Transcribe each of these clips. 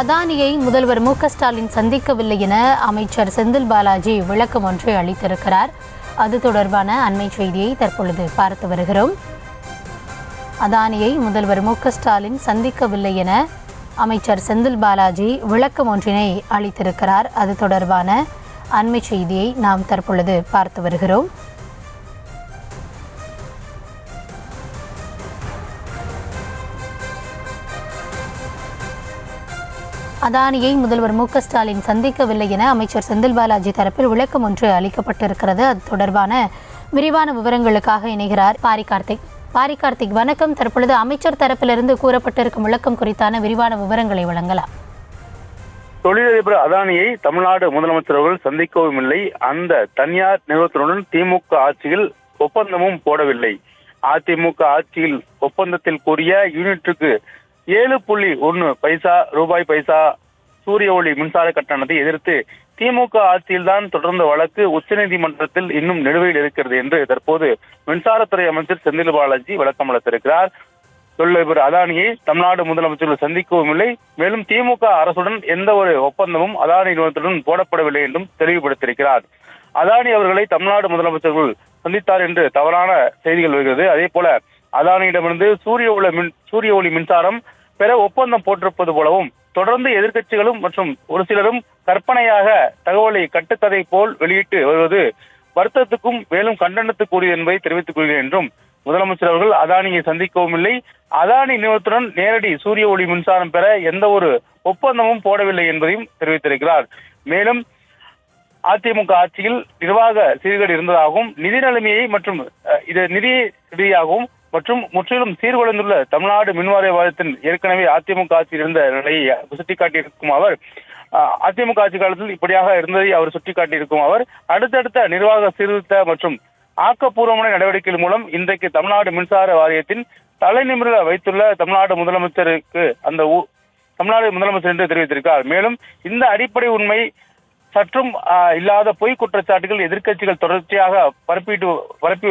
அதானியை முதல்வர் மு.க.ஸ்டாலின் சந்திக்கவில்லை என அமைச்சர் செந்தில் பாலாஜி விளக்கம் ஒன்றை அளித்திருக்கிறார். அது தொடர்பான அண்மை செய்தியை தற்பொழுது பார்த்து வருகிறோம். அதானியை முதல்வர் மு.க.ஸ்டாலின் சந்திக்கவில்லை என அமைச்சர் செந்தில் பாலாஜி விளக்கம் ஒன்றினை அளித்திருக்கிறார். அது தொடர்பான அண்மை செய்தியை நாம் தற்பொழுது பார்த்து வருகிறோம். அதானியை முதல்வர் மு.க.ஸ்டாலின் சந்திக்கவில்லை என அமைச்சர் செந்தில் பாலாஜி தரப்பில் விளக்கம் ஒன்று அளிக்கப்பட்டிருக்கிறது. அது தொடர்பான விரிவான விவரங்களுக்காக இணைகிறார் பாரி கார்த்திக். வணக்கம். தற்பொழுது அமைச்சர் தரப்பிலிருந்து கூறப்பட்டிருக்கும் விளக்கம் குறித்தான விரிவான விவரங்களை வழங்கலாம். தொழிலதிபர் அதானியை தமிழ்நாடு முதலமைச்சர் அவர்கள் சந்திக்கவும் இல்லை. அந்த தனியார் நிறுவனத்துடன் திமுக ஆட்சியில் ஒப்பந்தமும் போடவில்லை. அதிமுக ஆட்சியில் ஒப்பந்தத்தில் கூறிய யூனிட்டுக்கு 7.1 ரூபாய் பைசா சூரிய ஒளி மின்சார கட்டணத்தை எதிர்த்து திமுக ஆட்சியில்தான் தொடர்ந்த வழக்கு உச்சநீதிமன்றத்தில் இன்னும் நிலுவையில் இருக்கிறது என்று தற்போது மின்சாரத்துறை அமைச்சர் செந்தில் பாலாஜி விளக்கம் அளித்திருக்கிறார். தொழிலதிபர் அதானியை தமிழ்நாடு முதலமைச்சர்கள் சந்திக்கவும் இல்லை, மேலும் திமுக அரசுடன் எந்த ஒரு ஒப்பந்தமும் அதானி நிறுவனத்துடன் போடப்படவில்லை என்றும் தெளிவுபடுத்தியிருக்கிறார். அதானி அவர்களை தமிழ்நாடு முதலமைச்சர்கள் சந்தித்தார் என்று தவறான செய்திகள் வருகிறது. அதே போல அதானியிடமிருந்து சூரிய ஒளி மின்சாரம் பெற ஒப்பந்தம் போட்டிருப்பது போலவும் தொடர்ந்து எதிர்க்கட்சிகளும் மற்றும் ஒரு சிலரும் கற்பனையாக தகவலை கட்டுக்கதை போல் வெளியிட்டு வருவது வருத்தத்துக்கும் மேலும் கண்டனத்துக்குரியது என்பதை தெரிவித்துக் கொள்கிறேன் என்றும் முதலமைச்சர் அவர்கள் அதானியை சந்திக்கவும் இல்லை, அதானி நிறுவனத்துடன் நேரடி சூரிய ஒளி மின்சாரம் பெற எந்த ஒரு ஒப்பந்தமும் போடவில்லை என்பதையும் தெரிவித்திருக்கிறார். மேலும் அதிமுக ஆட்சியில் நிர்வாக சீர்கேடு இருந்ததாகவும் நிதி நிலைமையை மற்றும் நிதி ரீதியாகவும் மற்றும் முற்றிலும் சீர்குலைந்துள்ள தமிழ்நாடு மின்வாரிய வாரியத்தின் ஏற்கனவே அதிமுக ஆட்சியில் இருந்த நிலையை சுட்டிக்காட்டியிருக்கும் அவர், அதிமுக ஆட்சி காலத்தில் இப்படியாக இருந்ததை அவர் சுட்டிக்காட்டியிருக்கும் அவர், அடுத்தடுத்த நிர்வாக சீர்திருத்த மற்றும் ஆக்கப்பூர்வமான நடவடிக்கைகள் மூலம் இன்றைக்கு தமிழ்நாடு மின்சார வாரியத்தின் தலைநிமிர வைத்துள்ள தமிழ்நாடு முதலமைச்சருக்கு தமிழ்நாடு முதலமைச்சர் என்று தெரிவித்திருக்கிறார். மேலும் இந்த அடிப்படை உண்மை சற்றும் இல்லாத பொய் குற்றச்சாட்டுகள் எதிர்க்கட்சிகள் தொடர்ச்சியாக பரப்பி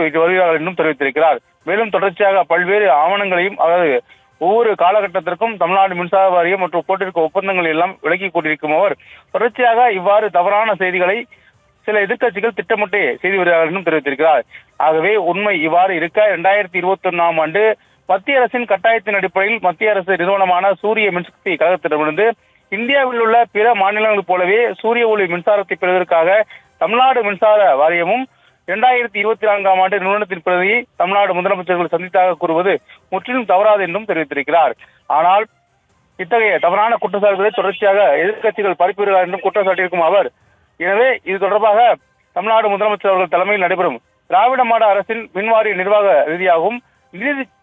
வருகிறார்கள் என்றும் தெரிவித்திருக்கிறார். மேலும் தொடர்ச்சியாக பல்வேறு ஆவணங்களையும், அதாவது ஒவ்வொரு காலகட்டத்திற்கும் தமிழ்நாடு மின்சார வாரியம் மற்றும் போட்டிருக்கும் ஒப்பந்தங்கள் எல்லாம் விலக்கி கொண்டிருக்கும் அவர் தொடர்ச்சியாக இவ்வாறு தவறான செய்திகளை சில எதிர்க்கட்சிகள் திட்டமிட்டு செய்து வருகிறார்கள் என்றும் தெரிவித்திருக்கிறார். ஆகவே உண்மை இவ்வாறு இருக்க 2021ஆம் ஆண்டு மத்திய அரசின் கட்டாயத்தின் அடிப்படையில் மத்திய அரசு நிறுவனமான சூரிய மின்சக்தி கழகத்திடமிருந்து இந்தியாவில் உள்ள பிற மாநிலங்களைப் போலவே சூரிய ஒளி மின்சாரத்தை பெறுவதற்காக தமிழ்நாடு மின்சார வாரியமும் 2024ஆம் ஆண்டு நிறுவனத்தின் பிரதியை தமிழ்நாடு முதலமைச்சர்கள் சந்தித்தாக கூறுவது முற்றிலும் தவறாது என்றும் தெரிவித்திருக்கிறார். ஆனால் இத்தகைய தவறான குற்றச்சாட்டுகளை தொடர்ச்சியாக எதிர்க்கட்சிகள் பரப்பி வருகிறார் என்றும் குற்றச்சாட்டியிருக்கும் அவர், எனவே இது தொடர்பாக தமிழ்நாடு முதலமைச்சர் அவர்கள் தலைமையில் நடைபெறும் திராவிட மாடல் அரசின் மின்வாரிய நிர்வாக ரீதியாகவும்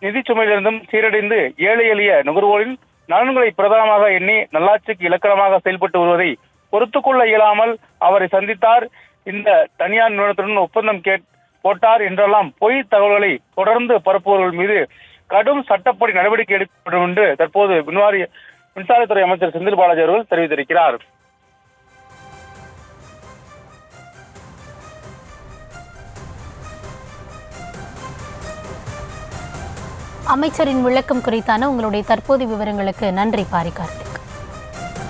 நிதி சுமையிலிருந்தும் சீரடைந்து ஏழை எளிய நுகர்வோரின் நலன்களை பிரதானமாக எண்ணி நல்லாட்சிக்கு இலக்கணமாக செயல்பட்டு வருவதை பொறுத்துக்கொள்ள இயலாமல் அவரை சந்தித்தார், இந்த தனியார் நிறுவனத்துடன் ஒப்பந்தம் போட்டார் என்றெல்லாம் பொய் தகவல்களை தொடர்ந்து பரப்புவர்கள் மீது கடும் சட்டப்படி நடவடிக்கை எடுக்கப்படும் என்று தற்போது மின்சாரத்துறை அமைச்சர் செந்தில் பாலாஜி அவர்கள் தெரிவித்திருக்கிறார். அமைச்சரின் விளக்கம் குறித்தான உங்களுடைய தற்போதைய விவரங்களுக்கு நன்றி பாரி கார்த்திக்.